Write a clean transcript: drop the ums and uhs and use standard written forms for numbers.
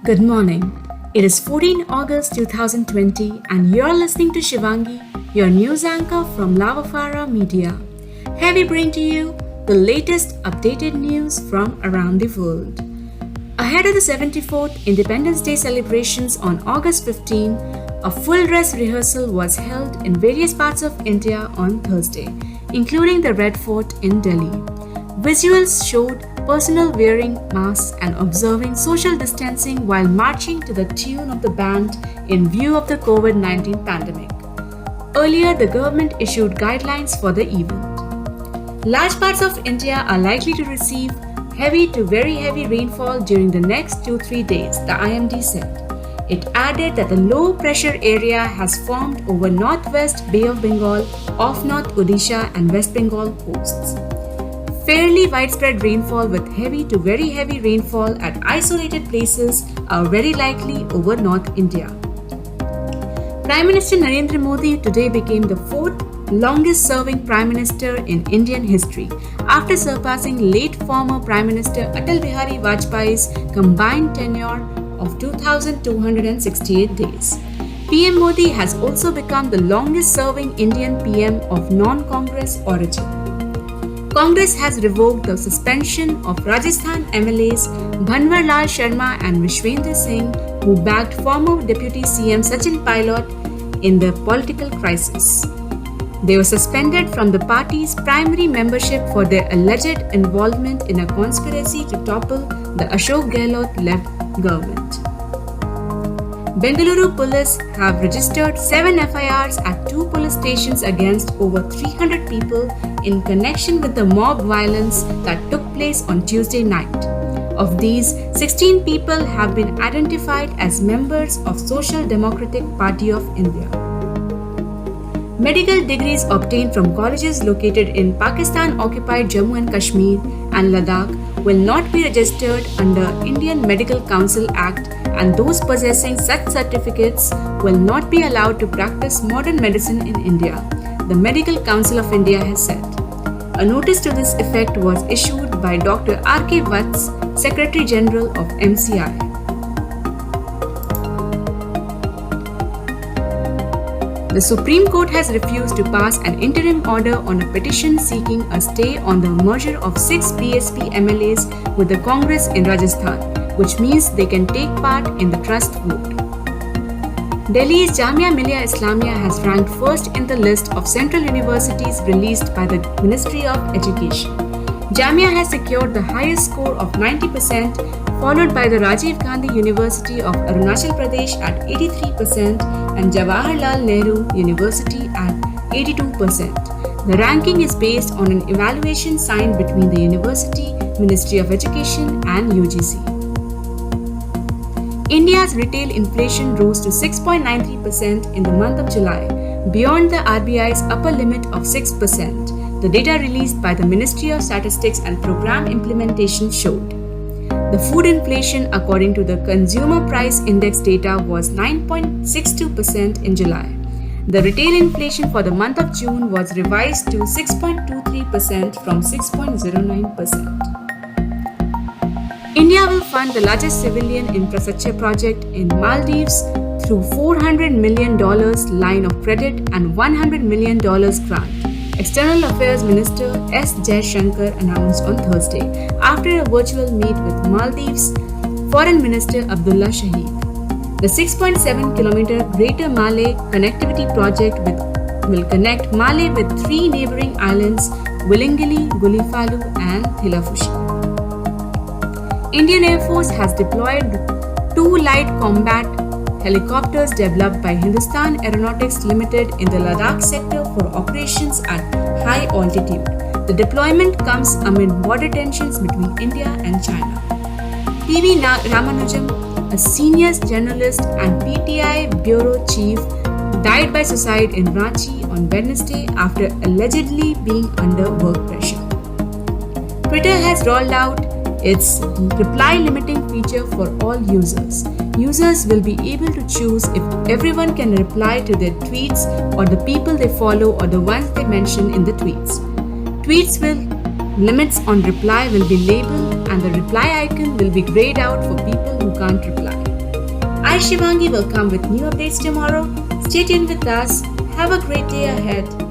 Good morning. It is 14 August 2020 and you're listening to Shivangi, your news anchor from Vafara Media. Here we bring to you the latest updated news from around the world. Ahead of the 74th Independence Day celebrations on August 15, a full dress rehearsal was held in various parts of India on Thursday, including the Red Fort in Delhi. Visuals showed personnel wearing masks and observing social distancing while marching to the tune of the band in view of the COVID-19 pandemic. Earlier, the government issued guidelines for the event. Large parts of India are likely to receive heavy to very heavy rainfall during the next 2-3 days, the IMD said. It added that the low pressure area has formed over northwest Bay of Bengal, off North Odisha and West Bengal coasts. Fairly widespread rainfall with heavy to very heavy rainfall at isolated places are very likely over North India. Prime Minister Narendra Modi today became the fourth longest serving Prime Minister in Indian history after surpassing late former Prime Minister Atal Bihari Vajpayee's combined tenure of 2,268 days. PM Modi has also become the longest serving Indian PM of non-Congress origin. Congress has revoked the suspension of Rajasthan MLAs Bhanwar Lal Sharma and Vishwendra Singh, who backed former Deputy CM Sachin Pilot in the political crisis. They were suspended from the party's primary membership for their alleged involvement in a conspiracy to topple the Ashok Gehlot-led government. Bengaluru police have registered 7 FIRs at 2 police stations against over 300 people in connection with the mob violence that took place on Tuesday night. Of these, 16 people have been identified as members of Social Democratic Party of India. Medical degrees obtained from colleges located in Pakistan-occupied Jammu and Kashmir and Ladakh will not be registered under Indian Medical Council Act, and those possessing such certificates will not be allowed to practice modern medicine in India, the Medical Council of India has said. A notice to this effect was issued by Dr. R.K. Vats, Secretary General of MCI. The Supreme Court has refused to pass an interim order on a petition seeking a stay on the merger of 6 BSP MLAs with the Congress in Rajasthan, which means they can take part in the trust vote. Delhi's Jamia Millia Islamia has ranked first in the list of central universities released by the Ministry of Education. Jamia has secured the highest score of 90%, followed by the Rajiv Gandhi University of Arunachal Pradesh at 83% and Jawaharlal Nehru University at 82%. The ranking is based on an evaluation signed between the University, Ministry of Education and UGC. India's retail inflation rose to 6.93% in the month of July, beyond the RBI's upper limit of 6%, the data released by the Ministry of Statistics and Program Implementation showed. The food inflation, according to the Consumer Price Index data, was 9.62% in July. The retail inflation for the month of June was revised to 6.23% from 6.09%. India will fund the largest civilian infrastructure project in Maldives through $400 million line of credit and $100 million grant, External Affairs Minister S. Jaishankar announced on Thursday after a virtual meet with Maldives Foreign Minister Abdullah Shahid. The 6.7-kilometer Greater Malay Connectivity Project will connect Malay with 3 neighboring islands, Willingili, Gulifalu and Thilafushi. Indian Air Force has deployed 2 light combat helicopters developed by Hindustan Aeronautics Limited in the Ladakh sector for operations at high altitude. The deployment comes amid border tensions between India and China. P.V. Ramanujam, a senior journalist and PTI bureau chief, died by suicide in Ranchi on Wednesday after allegedly being under work pressure. Twitter has rolled out its reply limiting feature for all users. Users will be able to choose if everyone can reply to their tweets or the people they follow or the ones they mention in the tweets. Tweets with limits on reply will be labeled and the reply icon will be grayed out for people who can't reply. I, Shivangi, will come with new updates tomorrow. Stay tuned with us. Have a great day ahead.